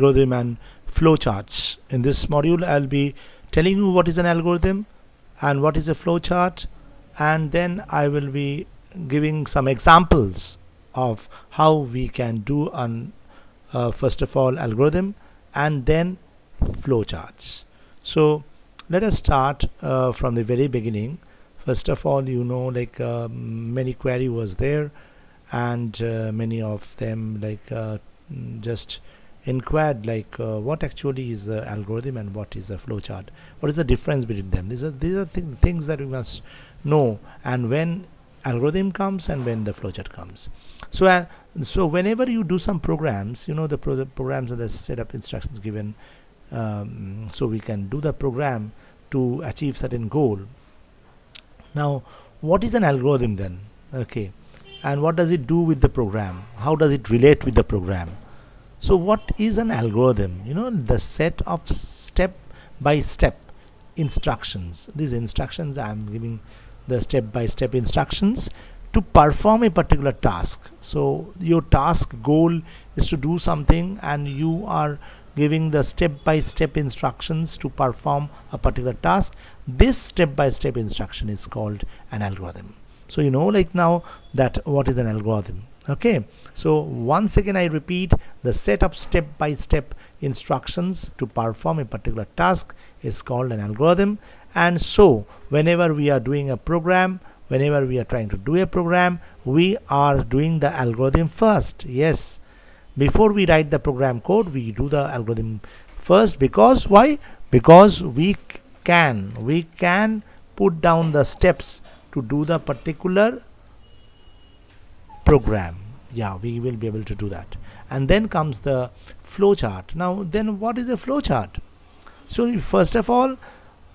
algorithm and flowcharts. In this module, I'll be telling you what is an algorithm and what is a flowchart, and then I will be giving some examples of how we can do an first of all algorithm and then flowcharts. So let us start from the very beginning. First of all, many query was there, and many of them just inquired what actually is a algorithm and what is a flowchart. What is the difference between them? These are things that we must know, and when algorithm comes and when the flowchart comes. So whenever you do some programs, the programs are the set of instructions given, so we can do the program to achieve certain goal. Now, what is an algorithm then? Okay, and what does it do with the program? How does it relate with the program? So what is an algorithm? The set of step by step instructions. These instructions, I am giving the step by step instructions to perform a particular task. So your task goal is to do something, and you are giving the step by step instructions to perform a particular task. This step by step instruction is called an algorithm. So now that what is an algorithm. Okay, so once again I repeat, the set of step by step instructions to perform a particular task is called an algorithm. And so whenever we are doing a program, whenever we are trying to do a program, we are doing the algorithm first. Yes, before we write the program code, we do the algorithm first. Because why? Because we can put down the steps to do the particular program. Yeah, we will be able to do that. And then comes the flowchart. Now then, what is a flowchart? So first of all,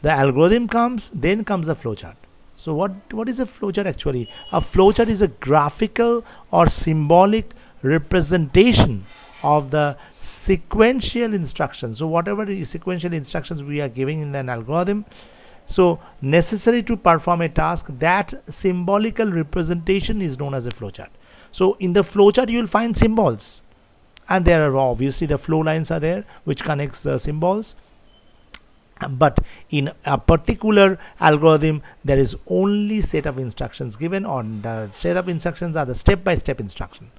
the algorithm comes, then comes the flowchart. So what is a flowchart actually? A flowchart is a graphical or symbolic representation of the sequential instructions. So whatever sequential instructions we are giving in an algorithm, so necessary to perform a task, that symbolical representation is known as a flowchart. So in the flowchart you will find symbols, and there are obviously the flow lines are there which connects the symbols. But in a particular algorithm, there is only set of instructions given, or the set of instructions are the step by step instruction.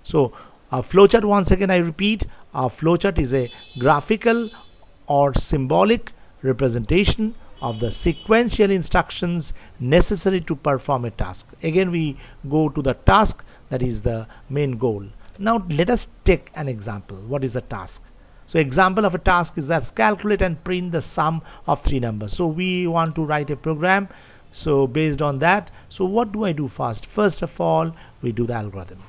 So a flowchart, once again I repeat, a flowchart is a graphical or symbolic representation of the sequential instructions necessary to perform a task. Again we go to the task, that is the main goal. Now let us take an example. What is a task? So example of a task is that calculate and print the sum of three numbers. So we want to write a program. So based on that, so what do I do first? First of all, we do the algorithm.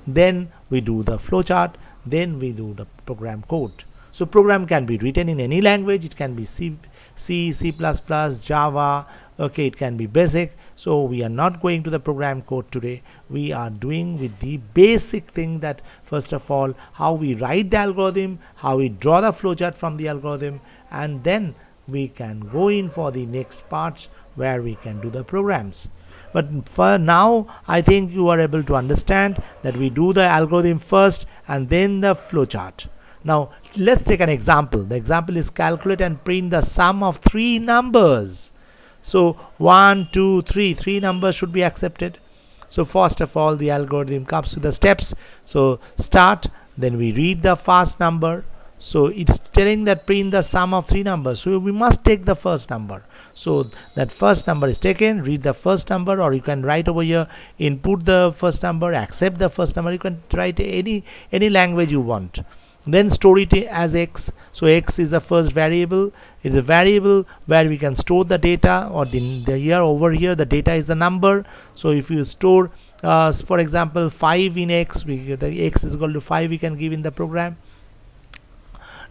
Then we do the flowchart. Then we do the program code. So program can be written in any language. It can be C, C++, Java. Okay, it can be basic. So we are not going to the program code today. We are doing with the basic thing, that first of all how we write the algorithm, how we draw the flowchart from the algorithm, and then we can go in for the next parts where we can do the programs. But for now, I think you are able to understand that we do the algorithm first and then the flowchart. Now let's take an example. The example is calculate and print the sum of three numbers. So 1, 2, 3, three numbers should be accepted. So first of all, the algorithm comes to the steps. So start, then we read the first number. So it's telling that print the sum of three numbers. So we must take the first number. So that first number is taken, read the first number, or you can write over here, input the first number, accept the first number. You can write any language you want. Then store it as x. So x is the first variable. It is a variable where we can store the data, or here over here the data is a number. So if you store for example 5 in x, the x is equal to 5 we can give in the program.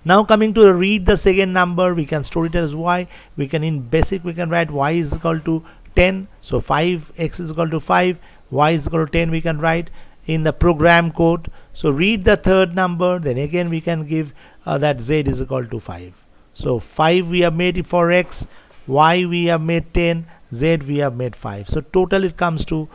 Now coming to read the second number, we can store it as y. We can, in basic, we can write y is equal to 10. So 5x is equal to 5, y is equal to 10 we can write in the program code. So read the third number, then again we can give that z is equal to 5. So 5 we have made it for x, y we have made 10, z we have made 5. So total it comes to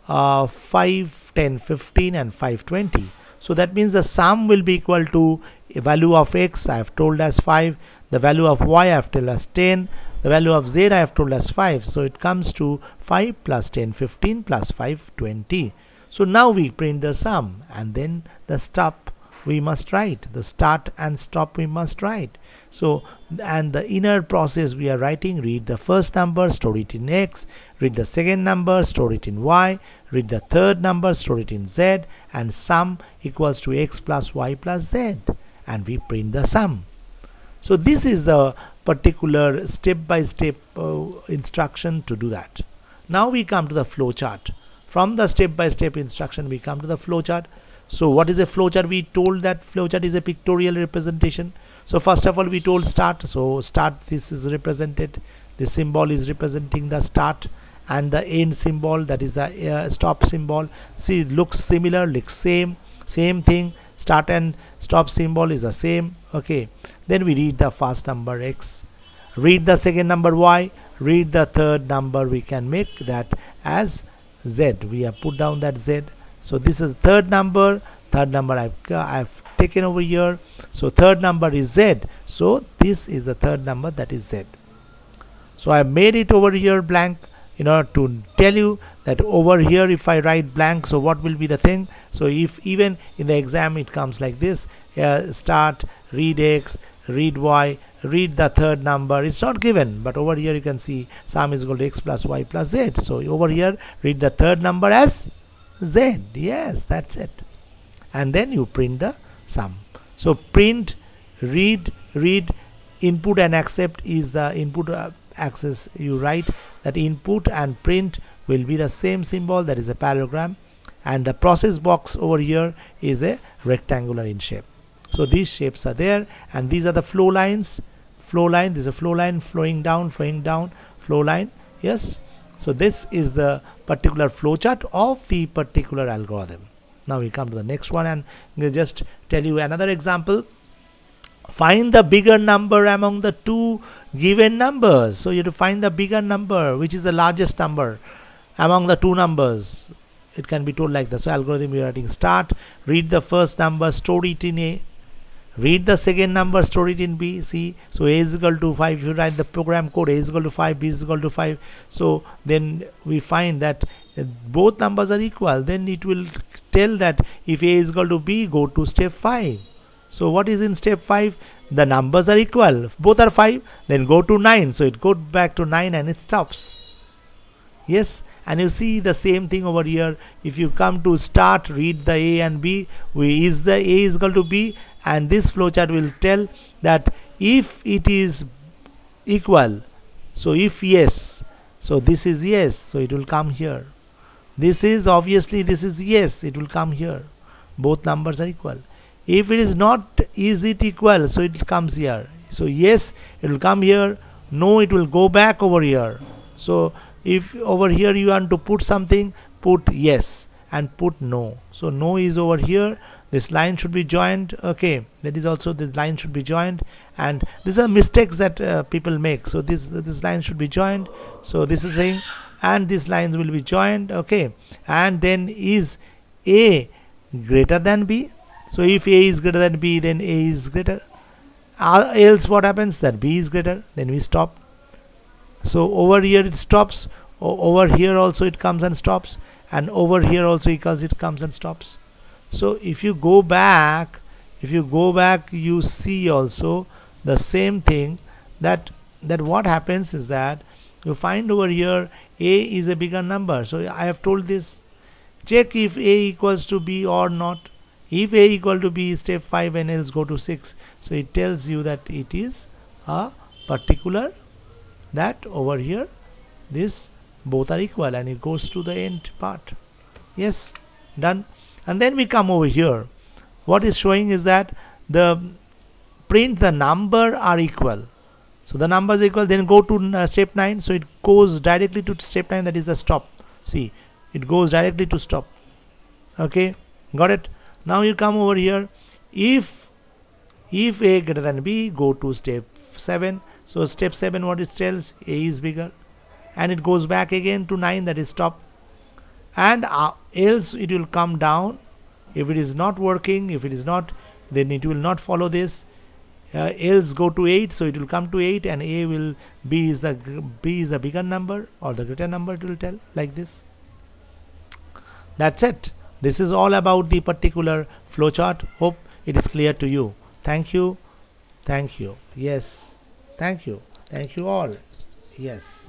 5, 10, 15 and 5, 20. So that means the sum will be equal to A value of x I have told as 5, the value of y I have told as 10, the value of z I have told as 5. So it comes to 5 plus 10 15 plus 5 20. So now we print the sum, and then the stop we must write, the start and stop we must write. So, and the inner process we are writing: read the first number, store it in x, read the second number, store it in y, read the third number, store it in z, and sum equals to x plus y plus z, and we print the sum. So this is the particular step-by-step instruction to do that. Now we come to the flowchart. From the step-by-step instruction we come to the flowchart. So what is a flowchart? We told that flowchart is a pictorial representation. So first of all we told start. So start, this is represented, this symbol is representing the start, and the end symbol, that is the stop symbol. See, it looks similar, looks same thing. Start and stop symbol is the same. Okay, then we read the first number x, read the second number y, read the third number, we can make that as z. We have put down that z. So this is third number I've taken over here. So third number is z, so this is the third number, that is z. So I made it over here blank in order to tell you that over here if I write blank, so what will be the thing. So if even in the exam it comes like this, start, read x, read y, read the third number, it's not given, but over here you can see sum is equal to x plus y plus z. So over here read the third number as z. Yes, that's it. And then you print the sum. So print, read, input and accept is the input access. You write that input and print will be the same symbol, that is a parallelogram, and the process box over here is a rectangular in shape. So these shapes are there, and these are the flow lines. This is a flow line, flowing down, flow line. Yes. So this is the particular flowchart of the particular algorithm. Now we come to the next one, and we'll just tell you another example. Find the bigger number among the two given numbers. So you have to find the bigger number, which is the largest number among the two numbers. It can be told like this. So algorithm, we are writing start, read the first number, store it in A, read the second number, store it in B. See, so A is equal to 5. If you write the program code, A is equal to 5, B is equal to 5. So then we find that both numbers are equal. Then it will tell that if A is equal to B, go to step 5. So what is in step 5? The numbers are equal, both are 5, then go to 9. So it goes back to 9 and it stops. Yes, and you see the same thing over here. If you come to start, read the A and B, is the A is equal to B, and this flowchart will tell that if it is equal, so if yes, so this is yes, so it will come here. This is obviously, this is yes, it will come here. Both numbers are equal. If it is not, is it equal, so it comes here. So yes, it will come here. No, it will go back over here. So if over here you want to put something, put yes and put no. So no is over here. This line should be joined. Okay, that is also, this line should be joined, and these are mistakes that people make. So this line should be joined. So this is saying, and these lines will be joined. Okay, and then is A greater than B? So if A is greater than B, then A is greater. Else what happens? That B is greater. Then we stop. So over here it stops. Over here also it comes and stops. And over here also it comes and stops. So if you go back, you see also the same thing. That what happens is that you find over here A is a bigger number. So I have told this. Check if A equals to B or not. If A equal to B, step 5, and else go to 6. So it tells you that it is a particular, that over here this both are equal, and it goes to the end part. Yes, done. And then we come over here. What is showing is that the print the number are equal. So the numbers are equal, then go to step 9. So it goes directly to step 9, that is the stop. See, it goes directly to stop. Okay, got it. Now you come over here. If A greater than B, go to step 7. So step 7, what it tells, A is bigger, and it goes back again to 9, that is stop. And else it will come down. If it is not working, if it is not then it will not follow this. Else go to 8, so it will come to 8, and a will b is the bigger number or the greater number, it will tell like this. That's it. This is all about the particular flowchart. Hope it is clear to you. Thank you. Thank you. Yes. Thank you. Thank you all. Yes.